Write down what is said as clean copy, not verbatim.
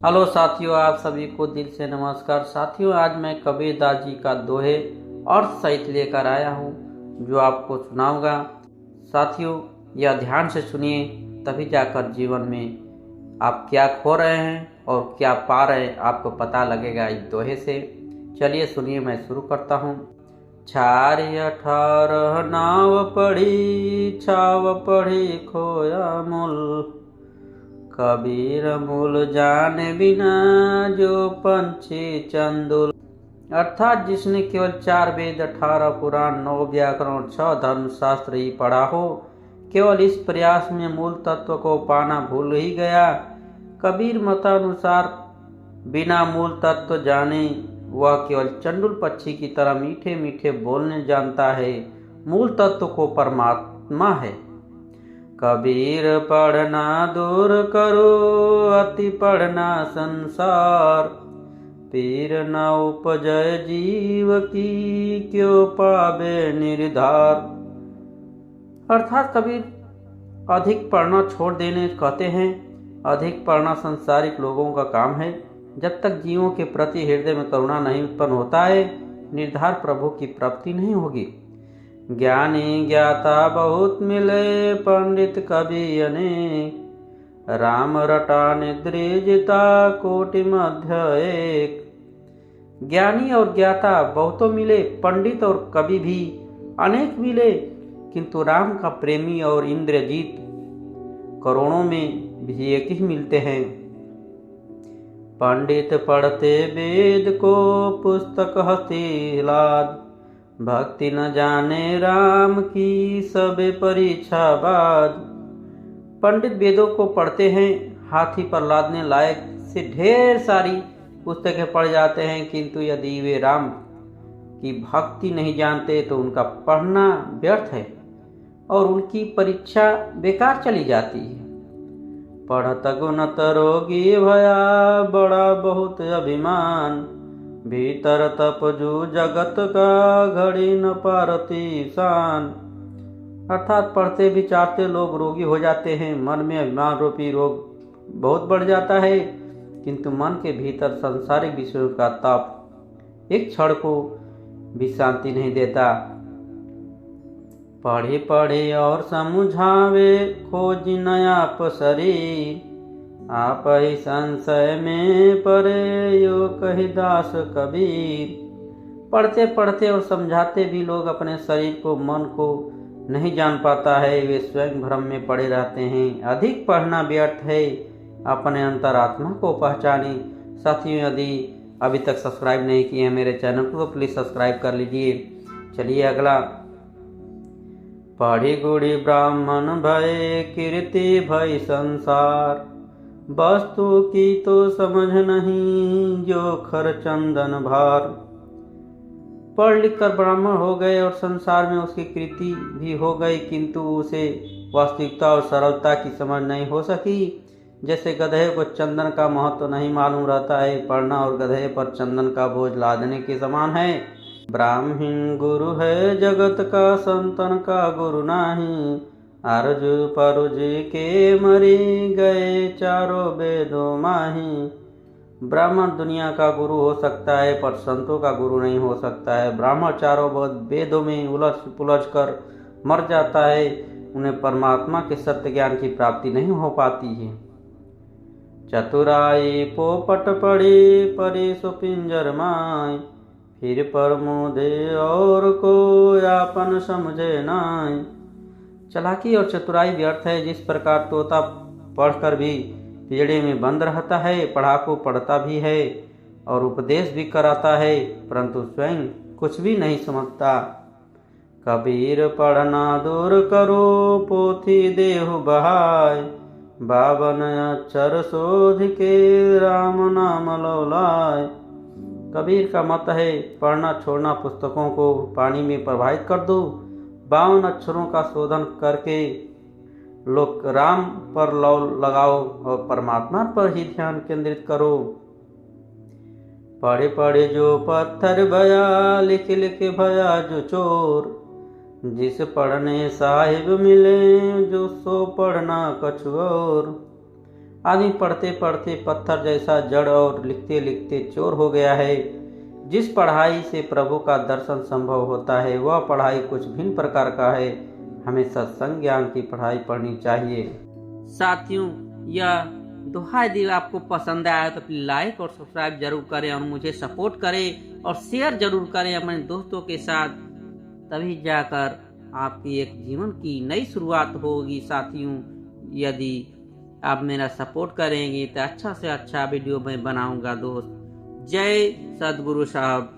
Hello साथियों, आप सभी को दिल से नमस्कार। साथियों, आज मैं कबीरदास जी का दोहे अर्थ सहित लेकर आया हूँ जो आपको सुनाऊंगा। साथियों, यह ध्यान से सुनिए, तभी जाकर जीवन में आप क्या खो रहे हैं और क्या पा रहे हैं आपको पता लगेगा इस दोहे से। चलिए सुनिए, मैं शुरू करता हूँ। छारी 18 नाव पढ़ी, छाव पढ़ी खोया मूल। कबीर मूल जाने बिना जो पंछी चंदुल। अर्थात जिसने केवल 4 वेद, 18 पुराण, 9 व्याकरण, 6 धर्म शास्त्र ही पढ़ा हो, केवल इस प्रयास में मूल तत्व को पाना भूल ही गया। कबीर मतानुसार बिना मूल तत्व जाने वह केवल चंडुल पक्षी की तरह मीठे मीठे बोलने जानता है। मूल तत्व को परमात्मा है। कबीर पढ़ना दूर करो, अति पढ़ना संसार। पीर न उपजय जीव की, क्यों पावे निर्धार। अर्थात कबीर अधिक पढ़ना छोड़ देने कहते हैं। अधिक पढ़ना संसारिक लोगों का काम है। जब तक जीवों के प्रति हृदय में करुणा नहीं उत्पन्न होता है, निर्धार प्रभु की प्राप्ति नहीं होगी। ज्ञानी ज्ञाता बहुत मिले, पंडित कवि अनेक। राम रटा निद्रिजिता, कोटि मध्य एक। ज्ञानी और ज्ञाता बहुतों मिले, पंडित और कवि भी अनेक मिले, किंतु राम का प्रेमी और इंद्रजीत करोड़ों में भी एक ही मिलते हैं। पंडित पढ़ते वेद को, पुस्तक हस्ती लाद। भक्ति न जाने राम की, सबे परीक्षा बाद। पंडित वेदों को पढ़ते हैं, हाथी पर लादने लायक से ढेर सारी पुस्तकें पढ़ जाते हैं, किंतु यदि वे राम की भक्ति नहीं जानते तो उनका पढ़ना व्यर्थ है और उनकी परीक्षा बेकार चली जाती है। पढ़त गुणत रोगी भया, बड़ा बहुत अभिमान। भीतर तपजू जगत का, घड़ी न पारती शान। अर्थात पढ़ते विचारते लोग रोगी हो जाते हैं, मन में अभिमान रूपी रोग बहुत बढ़ जाता है, किंतु मन के भीतर सांसारिक विषयों का ताप एक क्षण को भी शांति नहीं देता। पढ़े पढ़े और समझावे, खोज नया पसरी। आप ही संशय में परे, यो कही दास कबीर। पढ़ते पढ़ते और समझाते भी लोग अपने शरीर को, मन को नहीं जान पाता है। वे स्वयं भ्रम में पड़े रहते हैं। अधिक पढ़ना व्यर्थ है, अपने अंतरात्मा को पहचाने। साथियों, यदि अभी तक सब्सक्राइब नहीं किए हैं मेरे चैनल को तो प्लीज़ सब्सक्राइब कर लीजिए। चलिए अगला। पढ़ी गुड़ी ब्राह्मण भय, कीर्ति भय संसार। वस्तु की तो समझ नहीं, जो खर चंदन भार। पढ़ लिख कर ब्राह्मण हो गए और संसार में उसकी कीर्ति भी हो गई, किंतु उसे वास्तविकता और सरलता की समझ नहीं हो सकी। जैसे गधे को चंदन का महत्व तो नहीं मालूम रहता है, पढ़ना और गधे पर चंदन का बोझ लादने के समान है। ब्राह्मण गुरु है जगत का, संतन का गुरु नहीं। आरजू परुज के मरी गए, चारों वेदों माही। ब्राह्मण दुनिया का गुरु हो सकता है, पर संतों का गुरु नहीं हो सकता है। ब्राह्मण चारों वेदों में उलझ पुलझ कर मर जाता है, उन्हें परमात्मा के सत्य ज्ञान की प्राप्ति नहीं हो पाती है। चतुराई पोपट पड़ी, परी सुपिंजर माय। फिर पर मुदे और को, आपन समझे नाय। चालाकी और चतुराई व्यर्थ है। जिस प्रकार तोता पढ़कर भी पिंजड़े में बंद रहता है, पढ़ाकू पढ़ता भी है और उपदेश भी कराता है, परंतु स्वयं कुछ भी नहीं समझता। कबीर पढ़ना दूर करो, पोथी देहु बहाय। 52 अक्षर शोध के, राम नाम लौलाय। कबीर का मत है, पढ़ना छोड़ना पुस्तकों को पानी में प्रवाहित कर दो। 52 अक्षरों का शोधन करके लोग राम पर लौ लगाओ और परमात्मा पर ही ध्यान केंद्रित करो। पढ़े पढ़े जो पत्थर भया, लिख लिख भया जो चोर। जिस पढ़ने साहिब मिले, जो सो पढ़ना कछु और। आदमी पढ़ते पढ़ते पत्थर जैसा जड़ और लिखते लिखते चोर हो गया है। जिस पढ़ाई से प्रभु का दर्शन संभव होता है वह पढ़ाई कुछ भिन्न प्रकार का है। हमें सत्संग ज्ञान की पढ़ाई पढ़नी चाहिए। साथियों, यह दोहा यदि आपको पसंद आया तो प्लीज लाइक और सब्सक्राइब जरूर करें और मुझे सपोर्ट करें और शेयर जरूर करें अपने दोस्तों के साथ। तभी जाकर आपकी एक जीवन की नई शुरुआत होगी। साथियों, यदि आप मेरा सपोर्ट करेंगे तो अच्छा से अच्छा वीडियो मैं बनाऊंगा दोस्त। जय सद्गुरु साहब।